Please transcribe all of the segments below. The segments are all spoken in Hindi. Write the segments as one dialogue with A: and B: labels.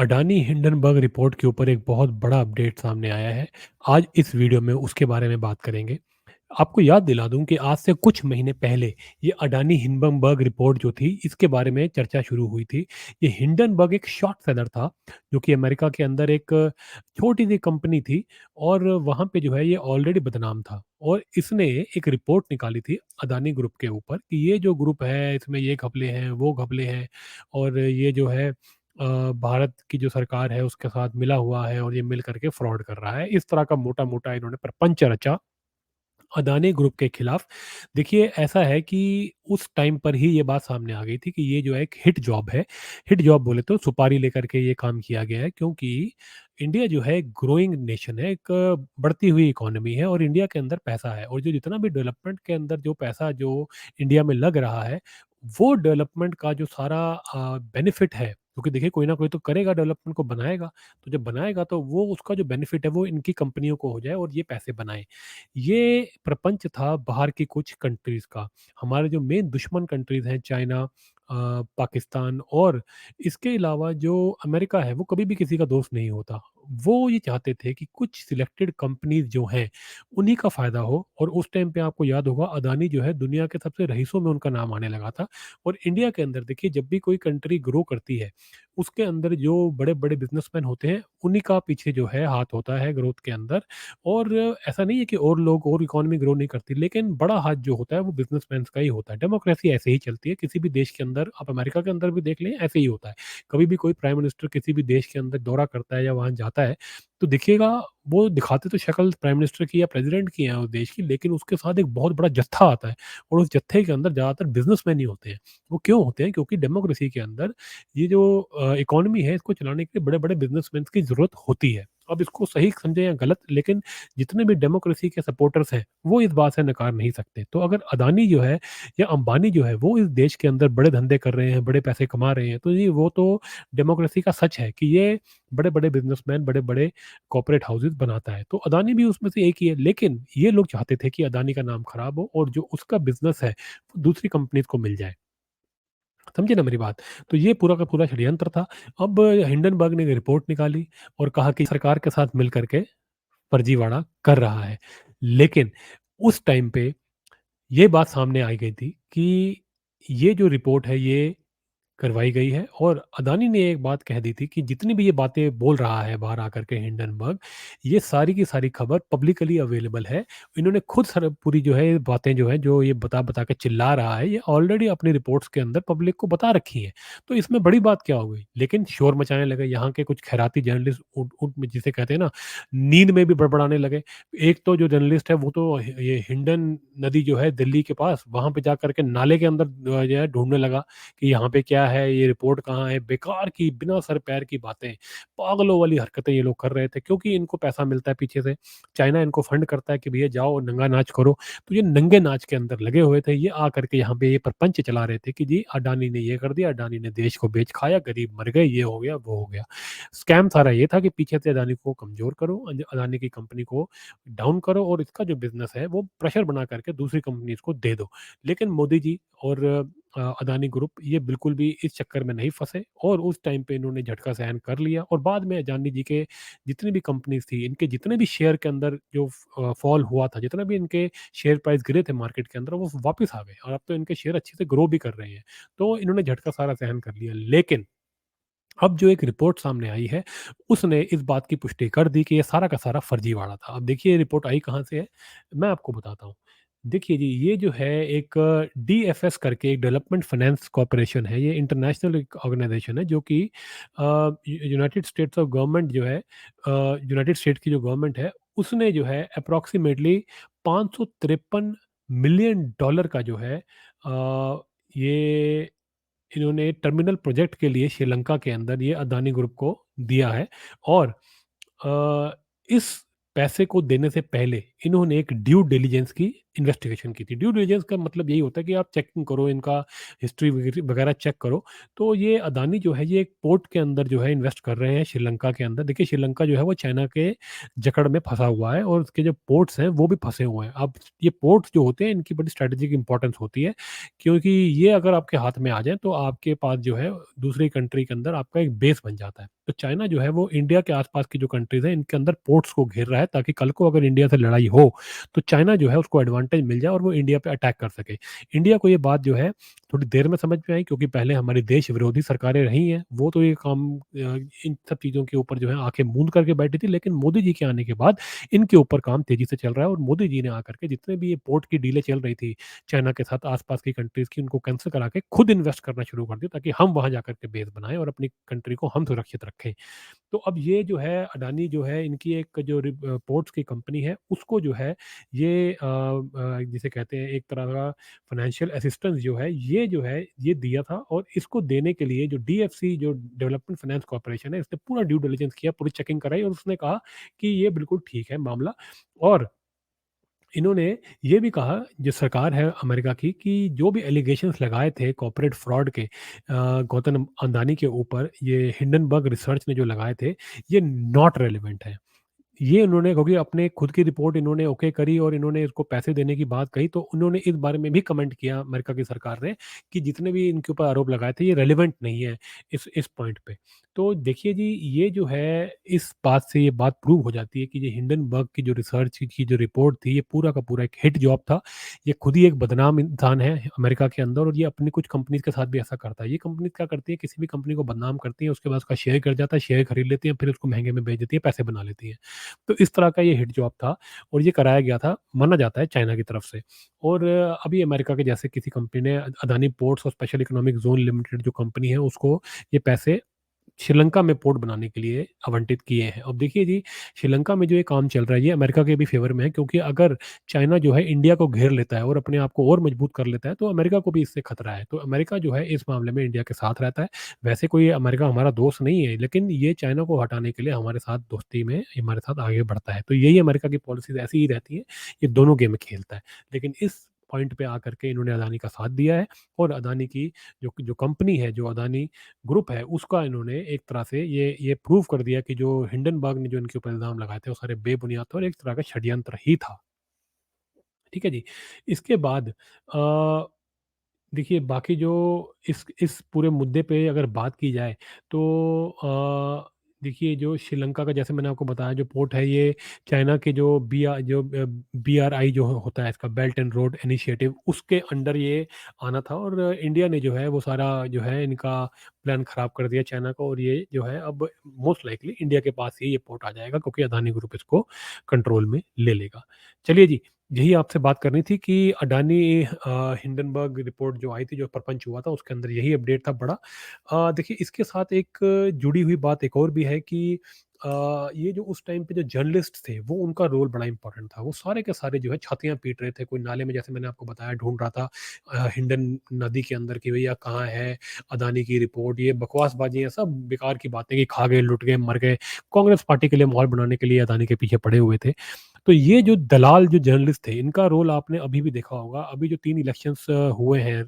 A: अडानी हिंडनबर्ग रिपोर्ट के ऊपर एक बहुत बड़ा अपडेट सामने आया है। आज इस वीडियो में उसके बारे में बात करेंगे। आपको याद दिला दूँ कि आज से कुछ महीने पहले ये अडानी हिंडनबर्ग रिपोर्ट जो थी, इसके बारे में चर्चा शुरू हुई थी। ये हिंडनबर्ग एक शॉर्ट सेलर था, जो कि अमेरिका के अंदर एक छोटी-सी कंपनी थी और वहाँ पे जो है ये ऑलरेडी बदनाम था। और इसने एक रिपोर्ट निकाली थी अदानी ग्रुप के ऊपर कि ये जो ग्रुप है, इसमें ये घपले हैं, वो घपले हैं और ये जो है भारत की जो सरकार है उसके साथ मिला हुआ है और ये मिल करके फ्रॉड कर रहा है। इस तरह का मोटा-मोटा इन्होंने प्रपंच रचा अदानी ग्रुप के खिलाफ। देखिए ऐसा है कि उस टाइम पर ही ये बात सामने आ गई थी कि ये जो है एक हिट जॉब है। हिट जॉब बोले तो सुपारी लेकर के ये काम किया गया है, क्योंकि इंडिया जो है एक ग्रोइंग नेशन है, एक बढ़ती हुई इकोनॉमी है और इंडिया के अंदर पैसा है और जो जितना भी डेवलपमेंट के अंदर जो पैसा जो इंडिया में लग रहा है, वो डेवलपमेंट का जो सारा बेनिफिट है, क्योंकि देखिए कोई ना कोई तो करेगा, डेवलपमेंट को बनाएगा। तो जब बनाएगा तो वो उसका जो बेनिफिट है वो इनकी कंपनियों को हो जाए और ये पैसे बनाएँ। ये प्रपंच था बाहर की कुछ कंट्रीज़ का। हमारे जो मेन दुश्मन कंट्रीज़ हैं, चाइना, पाकिस्तान और इसके अलावा जो अमेरिका है, वो कभी भी किसी का दोस्त नहीं होता। वो ये चाहते थे कि कुछ सिलेक्टेड कंपनीज़ जो हैं, उन्हीं का फ़ायदा हो और उस टाइम पे आपको याद होगा अदानी जो है दुनिया के सबसे रईसों में उनका नाम आने लगा था। और इंडिया के अंदर देखिए जब भी कोई कंट्री ग्रो करती है, उसके अंदर जो बड़े-बड़े बिज़नेसमैन होते हैं, उन्हीं का पीछे जो है हाथ होता है ग्रोथ के अंदर। और ऐसा नहीं है कि और लोग और इकोनॉमी ग्रो नहीं करती, लेकिन बड़ा हाथ जो होता है वो बिज़नेसमैन्स का ही होता है। डेमोक्रेसी ऐसे ही चलती है, किसी भी देश के अंदर आप अमेरिका के अंदर भी देख लें, ऐसे ही होता है। कभी भी कोई प्राइम मिनिस्टर किसी भी देश के अंदर दौरा करता है या वहाँ जाता है, तो देखिएगा वो दिखाते तो शक्ल प्राइम मिनिस्टर की या प्रेज़िडेंट की है उस देश की, लेकिन उसके साथ एक बहुत बड़ा जत्था आता है और उस जत्थे के अंदर ज़्यादातर बिज़नेसमैन ही होते हैं। वो क्यों होते हैं? क्योंकि डेमोक्रेसी के अंदर ये जो इकोनॉमी है, इसको चलाने के लिए बड़े-बड़े बिज़नेसमैन्स की ज़रूरत होती है। अब इसको सही समझें या गलत, लेकिन जितने भी डेमोक्रेसी के सपोर्टर्स हैं, वो इस बात से नकार नहीं सकते। तो अगर अदानी जो है या अंबानी जो है, वो इस देश के अंदर बड़े धंधे कर रहे हैं, बड़े पैसे कमा रहे हैं, तो ये वो तो डेमोक्रेसी का सच है कि ये बड़े-बड़े बिज़नेसमैन, बड़े-बड़े कॉर्पोरेट हाउसेज़ बनाता है। तो अदानी भी उसमें से एक ही है, लेकिन ये लोग चाहते थे कि अदानी का नाम खराब हो और जो उसका बिज़नेस है, वो दूसरी कंपनीज़ को मिल जाए। समझे ना मेरी बात? तो ये पूरा का पूरा षड्यंत्र था। अब हिंडनबर्ग ने रिपोर्ट निकाली और कहा कि सरकार के साथ मिल कर के फर्जीवाड़ा कर रहा है। लेकिन उस टाइम पे ये बात सामने आई गई थी कि ये जो रिपोर्ट है ये करवाई गई है और अदानी ने एक बात कह दी थी कि जितनी भी ये बातें बोल रहा है बाहर आकर के हिंडनबर्ग, ये सारी की सारी खबर पब्लिकली अवेलेबल है। इन्होंने खुद सर पूरी जो है ये बातें जो है, जो ये बता-बता के चिल्ला रहा है, ये ऑलरेडी अपनी रिपोर्ट्स के अंदर पब्लिक को बता रखी हैं। तो इसमें बड़ी बात क्या हो गई? लेकिन शोर मचाने लगे यहाँ के कुछ खैराती जर्नलिस्ट, उठ उठ में जिसे कहते हैं ना, नींद में भी बड़बड़ाने लगे। एक तो जो जर्नलिस्ट है वो तो ये हिंडन नदी जो है दिल्ली के पास, वहाँ पे जा कर के नाले के अंदर जो है ढूँढने लगा कि यहाँ पे क्या है, ये रिपोर्ट कहाँ है? बेकार की, बिना सर पैर की बातें, पागलों वाली हरकतें ये लोग कर रहे थे, क्योंकि इनको पैसा मिलता है पीछे से। चाइना इनको फंड करता है कि भैया जाओ नंगा नाच करो। तो ये नंगे नाच के अंदर लगे हुए थे। ये आकर के यहाँ पे ये प्रपंच चला रहे थे कि जी अडानी ने ये कर दिया, अडानी ने देश को बेच खाया, गरीब मर गए, ये हो गया, वो हो गया। स्कैम सारा ये था कि पीछे से अडानी को कमज़ोर करो, अडानी की कंपनी को डाउन करो और इसका जो बिज़नेस है वो प्रेशर बना करके दूसरी कंपनीज़ को दे दो। लेकिन मोदी जी और अदानी ग्रुप ये बिल्कुल भी इस चक्कर में नहीं फँसे और उस टाइम पे इन्होंने झटका सहन कर लिया और बाद में अडानी जी के जितनी भी कंपनीज़ थी, इनके जितने भी शेयर के अंदर जो फॉल हुआ था, जितना भी इनके शेयर प्राइस गिरे थे मार्केट के अंदर, वो वापस आ गए और अब तो इनके शेयर अच्छे से ग्रो भी कर रहे हैं। तो इन्होंने झटका सारा सहन कर लिया। लेकिन अब जो एक रिपोर्ट सामने आई है, उसने इस बात की पुष्टि कर दी कि ये सारा का सारा फर्जीवाड़ा था। अब देखिए ये रिपोर्ट आई कहाँ से है, मैं आपको बताता हूँ। देखिए जी, ये जो है एक डीएफएस करके एक डेवलपमेंट फाइनेंस कॉर्पोरेशन है, ये इंटरनेशनल एक ऑर्गनाइज़ेशन है जो कि यूनाइटेड स्टेट्स ऑफ गवर्नमेंट जो है, यूनाइटेड स्टेट्स की जो गवर्नमेंट है, उसने जो है अप्रॉक्सिमेटली 553 मिलियन डॉलर का जो है ये इन्होंने टर्मिनल प्रोजेक्ट के लिए श्रीलंका के अंदर ये अदानी ग्रुप को दिया है और इस पैसे को देने से पहले इन्होंने एक ड्यू डिलिजेंस की इन्वेस्टिगेशन की थी। ड्यू डिलिजेंस का मतलब यही होता है कि आप चेकिंग करो, इनका हिस्ट्री वगैरह चेक करो। तो ये अदानी जो है ये एक पोर्ट के अंदर जो है इन्वेस्ट कर रहे हैं श्रीलंका के अंदर। देखिए श्रीलंका जो है वो चाइना के जकड़ में फँसा हुआ है और उसके जो पोर्ट्स हैं वो भी फँसे हुए हैं। अब ये पोर्ट्स जो होते हैं इनकी बड़ी स्ट्रैटेजिक इंपॉर्टेंस होती है, क्योंकि ये अगर आपके हाथ में आ जाएँ तो आपके पास जो है दूसरी कंट्री के अंदर आपका एक बेस बन जाता है। तो चाइना जो है वो इंडिया के आस-पास की जो कंट्रीज़ हैं इनके अंदर पोर्ट्स को घेर रहा है, ताकि कल को अगर इंडिया से लड़ाई हो तो चाइना जो है उसको एडवांटेज मिल जाए और वो इंडिया पे अटैक कर सके। इंडिया को ये बात जो है थोड़ी देर में समझ में आई, क्योंकि पहले हमारी देश विरोधी सरकारें रही हैं, वो तो ये काम इन सब चीज़ों के ऊपर जो है आँखें मूंद करके बैठी थी। लेकिन मोदी जी के आने के बाद इनके ऊपर काम तेज़ी से चल रहा है और मोदी जी ने आकर के जितने भी ये पोर्ट की डीलें चल रही थी चाइना के साथ आस-पास की कंट्रीज़ की, उनको कैंसल करा के खुद इन्वेस्ट करना शुरू कर दिया, ताकि हम वहाँ जाकर के बेस बनाएँ और अपनी कंट्री को हम सुरक्षित रखें। तो अब ये जो है अडानी जो है इनकी एक जो पोर्ट्स की कंपनी है उसको जो है ये जिसे कहते हैं एक तरह का फाइनेंशियल असिस्टेंस जो है ये जो है ये दिया था, और इसको देने के लिए जो डीएफसी जो डेवलपमेंट फाइनेंस कॉर्पोरेशन है इसने पूरा ड्यू डिलिजेंस किया, पूरी चेकिंग कराई और उसने कहा कि ये बिल्कुल ठीक है मामला। और इन्होंने ये भी कहा, जो सरकार है अमेरिका की, कि जो भी एलिगेशंस लगाए थे कॉर्पोरेट फ्रॉड के गौतम अदानी के ऊपर, ये हिंडनबर्ग रिसर्च ने जो लगाए थे, ये नॉट रेलेवेंट है। ये उन्होंने, क्योंकि अपने खुद की रिपोर्ट इन्होंने ओके करी और इन्होंने इसको पैसे देने की बात कही, तो उन्होंने इस बारे में भी कमेंट किया अमेरिका की सरकार ने कि जितने भी इनके ऊपर आरोप लगाए थे ये रेलेवेंट नहीं है इस पॉइंट पे। तो देखिए जी, ये जो है इस बात से ये बात प्रूव हो जाती है कि ये हिंडनबर्ग की जो रिसर्च की जो रिपोर्ट थी ये पूरा का पूरा एक हिट जॉब था। ये खुद ही एक बदनाम इंसान है अमेरिका के अंदर, और ये अपनी कुछ कंपनीज के साथ भी ऐसा करता है। ये कंपनीज क्या करती है, किसी भी कंपनी को बदनाम करती है, उसके बाद उसका शेयर गिर जाता है, शेयर खरीद लेती है, फिर उसको महंगे में बेच देती है, पैसे बना लेती है। तो इस तरह का ये हिट जॉब था और ये कराया गया था, माना जाता है, चाइना की तरफ से। और अभी अमेरिका के जैसे किसी कंपनी ने अदानी पोर्ट्स और स्पेशल इकोनॉमिक ज़ोन लिमिटेड जो कंपनी है उसको ये पैसे श्रीलंका में पोर्ट बनाने के लिए आवंटित किए हैं। अब देखिए जी, श्रीलंका में जो ये काम चल रहा है ये अमेरिका के भी फ़ेवर में है, क्योंकि अगर चाइना जो है इंडिया को घेर लेता है और अपने आप को और मजबूत कर लेता है तो अमेरिका को भी इससे खतरा है। तो अमेरिका जो है इस मामले में इंडिया के साथ रहता है। वैसे कोई अमेरिका हमारा दोस्त नहीं है, लेकिन ये चाइना को हटाने के लिए हमारे साथ दोस्ती में हमारे साथ आगे बढ़ता है। तो यही अमेरिका की पॉलिसीज़ ऐसी ही रहती हैं, ये दोनों गेम खेलता है। लेकिन इस पॉइंट पे आकर के इन्होंने अदानी का साथ दिया है और अदानी की जो जो कंपनी है, जो अदानी ग्रुप है, उसका इन्होंने एक तरह से ये प्रूव कर दिया कि जो हिंडनबर्ग ने जो इनके ऊपर इल्ज़ाम लगाए थे वो सारे बेबुनियाद थे और एक तरह का षड्यंत्र ही था। ठीक है जी। इसके बाद देखिए बाकी जो इस पूरे मुद्दे पे अगर बात की जाए तो देखिए जो श्रीलंका का, जैसे मैंने आपको बताया, जो पोर्ट है ये चाइना के जो बीआरआई जो होता है, इसका बेल्ट एंड रोड इनिशिएटिव, उसके अंडर ये आना था। और इंडिया ने जो है वो सारा जो है इनका प्लान खराब कर दिया चाइना को, और ये जो है अब मोस्ट लाइकली इंडिया के पास ही ये पोर्ट आ जाएगा, क्योंकि अदानी ग्रुप इसको कंट्रोल में ले लेगा। चलिए जी, यही आपसे बात करनी थी कि अडानी हिंडनबर्ग रिपोर्ट जो आई थी, जो प्रपंच हुआ था, उसके अंदर यही अपडेट था बड़ा। देखिए इसके साथ एक जुड़ी हुई बात एक और भी है कि ये जो उस टाइम पे जो जर्नलिस्ट थे, वो उनका रोल बड़ा इंपॉर्टेंट था। वो सारे के सारे जो है छातियाँ पीट रहे थे, कोई नाले में, जैसे मैंने आपको बताया, ढूँढ रहा था हिंडन नदी के अंदर कि भैया कहाँ है अदानी की रिपोर्ट। ये बकवासबाजी है, सब बेकार की बातें कि खा गए, लुट गए, मर गए। कांग्रेस पार्टी के लिए माहौल बनाने के लिए अदानी के पीछे पड़े हुए थे। तो ये जो दलाल जो जर्नलिस्ट थे, इनका रोल आपने अभी भी देखा होगा। अभी जो 3 इलेक्शंस हुए हैं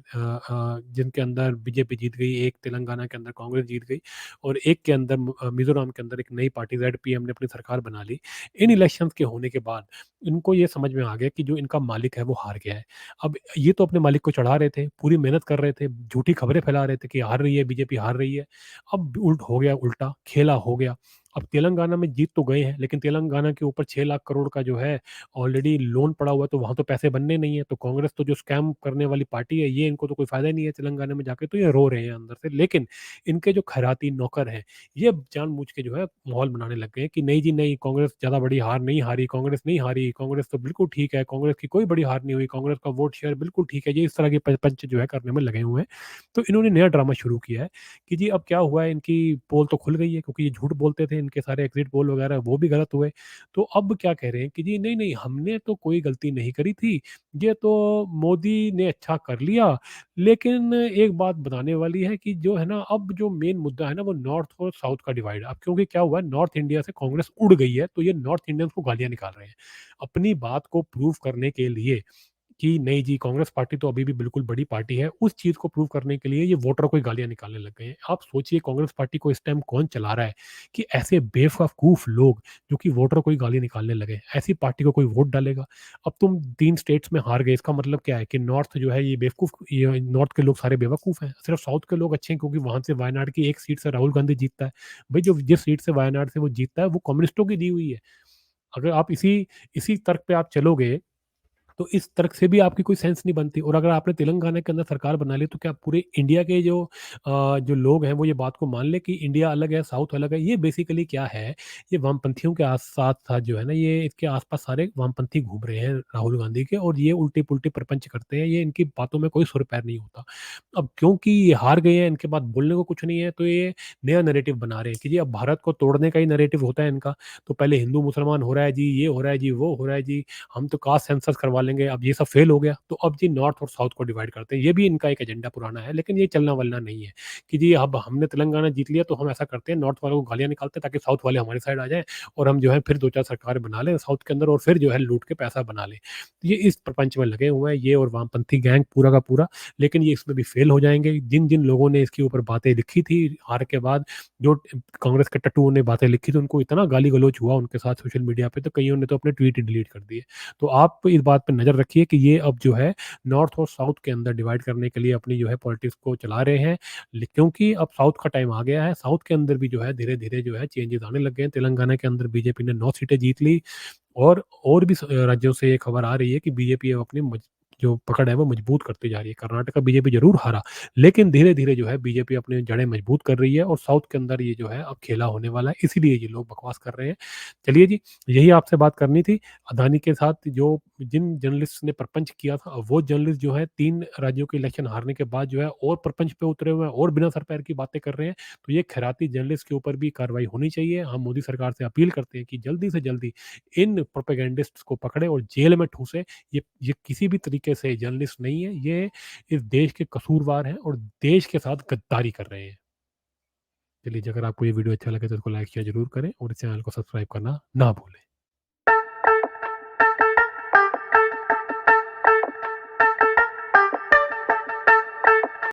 A: जिनके अंदर बीजेपी जीत गई, एक तेलंगाना के अंदर कांग्रेस जीत गई और एक के अंदर मिज़ोरम के अंदर एक नई पार्टी ज़ेडपीएम ने अपनी सरकार बना ली। इन इलेक्शंस के होने के बाद इनको ये समझ में आ गया कि जो इनका मालिक है वो हार गया है। अब ये तो अपने मालिक को चढ़ा रहे थे, पूरी मेहनत कर रहे थे, झूठी खबरें फैला रहे थे कि हार रही है बीजेपी, हार रही है। अब उल्ट हो गया, उल्टा खेला हो गया। अब तेलंगाना में जीत तो गए हैं, लेकिन तेलंगाना के ऊपर 6 लाख करोड़ का जो है ऑलरेडी लोन पड़ा हुआ है, तो वहाँ तो पैसे बनने नहीं है। तो कांग्रेस तो जो स्कैम करने वाली पार्टी है, ये इनको तो कोई फ़ायदा ही नहीं है तेलंगाना में जाके, तो ये रो रहे हैं अंदर से। लेकिन इनके जो खैराती नौकर हैं, ये जानबूझ के जो है माहौल बनाने लग गए हैं कि नहीं जी नहीं, कांग्रेस ज़्यादा बड़ी हार नहीं हारी, कांग्रेस नहीं हारी, कांग्रेस तो बिल्कुल ठीक है, कांग्रेस की कोई बड़ी हार नहीं हुई, कांग्रेस का वोट शेयर बिल्कुल ठीक है। ये इस तरह के पंच जो है करने में लगे हुए हैं। तो इन्होंने नया ड्रामा शुरू किया है कि जी अब क्या हुआ है, इनकी पोल तो खुल गई है, क्योंकि ये झूठ बोलते थे, इनके सारे एग्जिट पोल वगैरह वो भी गलत हुए। तो अब क्या कह रहे हैं कि जी नहीं, नहीं, हमने तो कोई गलती नहीं करी थी, ये तो मोदी ने अच्छा कर लिया। लेकिन एक बात बताने वाली है कि जो है ना, अब जो मेन मुद्दा है ना, वो नॉर्थ और साउथ का डिवाइड है। अब क्योंकि क्या हुआ है, नॉर्थ इंडिया से कांग्रेस उड़ गई है, तो ये नॉर्थ इंडियंस को गालियाँ निकाल रहे हैं। अपनी बात को प्रूव करने के लिए कि नहीं जी, कांग्रेस पार्टी तो अभी भी बिल्कुल बड़ी पार्टी है। उस चीज़ को प्रूव करने के लिए ये वोटरों को ही गालियाँ निकालने लग गए हैं। आप सोचिए कांग्रेस पार्टी को इस टाइम कौन चला रहा है कि ऐसे बेवकूफ़ लोग जो कि वोटरों को ही गाली निकालने लगे। ऐसी पार्टी को कोई वोट डालेगा? अब तुम 3 स्टेट्स में हार गए, इसका मतलब क्या है कि नॉर्थ जो है ये नॉर्थ के लोग सारे बेवकूफ़ हैं। सिर्फ साउथ के लोग अच्छे हैं क्योंकि वहाँ से वायनाड की एक सीट से राहुल गांधी जीतता है। भई जो जिस सीट से वायनाड से वो जीतता है वो कम्युनिस्टों की दी हुई है। अगर आप इसी इसी तर्क पे आप चलोगे तो इस तर्क से भी आपकी कोई सेंस नहीं बनती। और अगर आपने तेलंगाना के अंदर सरकार बना ली तो क्या पूरे इंडिया के जो लोग हैं वो ये बात को मान लें कि इंडिया अलग है, साउथ अलग है। ये बेसिकली क्या है, ये वामपंथियों के साथ साथ जो है ना, ये इसके आसपास सारे वामपंथी घूम रहे हैं राहुल गांधी के, और ये उल्टे पुल्टे प्रपंच करते हैं। ये इनकी बातों में कोई सुर पैर नहीं होता। अब क्योंकि ये हार गए हैं, इनके पास बोलने को कुछ नहीं है, तो ये नया नैरेटिव बना रहे हैं कि जी अब भारत को तोड़ने का ही नैरेटिव होता है इनका। तो पहले हिंदू मुसलमान हो रहा है जी, ये हो रहा है जी, वो हो रहा है जी, हम तो कास्ट सेंसस करवा लेंगे। अब ये सब फेल हो गया, तो अब जी नॉर्थ और साउथ को डिवाइड करते हैं। ये भी इनका एक एजेंडा पुराना है, लेकिन ये चलना-वलना नहीं है कि जी अब हमने तेलंगाना जीत लिया तो हम ऐसा करते हैं, नॉर्थ वालों को गालियाँ निकालते हैं ताकि साउथ वाले हमारी साइड आ जाएँ और हम जो है फिर 2-4 सरकारें बना लें साउथ के अंदर और फिर जो है लूट के पैसा बना लें। तो ये इस प्रपंच में लगे हुए हैं, ये और वामपंथी गैंग पूरा का पूरा। लेकिन ये इसमें भी फेल हो जाएँगे। जिन-जिन लोगों ने इसके ऊपर बातें लिखी थी हार के बाद, जो कांग्रेस के टट्टुओं ने बातें लिखी थी, उनको इतना गाली-गलौच हुआ उनके साथ सोशल मीडिया पे, तो कईयों ने तो अपने ट्वीट ही डिलीट कर दिए। तो आप इस बात पे नज़र रखिए कि ये अब जो है नॉर्थ और साउथ के अंदर डिवाइड करने के लिए अपनी जो है पॉलिटिक्स को चला रहे हैं। क्योंकि अब साउथ का टाइम आ गया है, साउथ के अंदर भी जो है धीरे-धीरे जो है चेंजेस आने लग गए हैं। तेलंगाना के अंदर बीजेपी ने 9 सीटें जीत ली। और भी राज्यों से ये खबर आ रही है कि बीजेपी अब अपनी जो पकड़ है वो मजबूत करती जा रही है। कर्नाटक बीजेपी ज़रूर हारा, लेकिन धीरे-धीरे जो है बीजेपी अपनी जड़ें मजबूत कर रही है और साउथ के अंदर ये जो है अब खेला होने वाला है, इसीलिए ये लोग बकवास कर रहे हैं। चलिए जी, यही आपसे बात करनी थी। अदानी के साथ जो जिन जर्नलिस्ट ने प्रपंच किया था, वो जर्नलिस्ट जो है 3 राज्यों के इलेक्शन हारने के बाद जो है और प्रपंच पे उतरे हुए हैं और बिना सर पैर की बातें कर रहे हैं। तो ये खैराती जर्नलिस्ट के ऊपर भी कार्रवाई होनी चाहिए। हम मोदी सरकार से अपील करते हैं कि जल्दी से जल्दी इन प्रोपेगेंडिस्ट्स को पकड़े और जेल में ठूँसे। ये किसी भी तरीके से जर्नलिस्ट नहीं है, ये इस देश के कसूरवार हैं और देश के साथ गद्दारी कर रहे हैं। चलिए, अगर आपको ये वीडियो अच्छा लगे तो इसको लाइक शेयर ज़रूर करें और इस चैनल को सब्सक्राइब करना ना भूलें।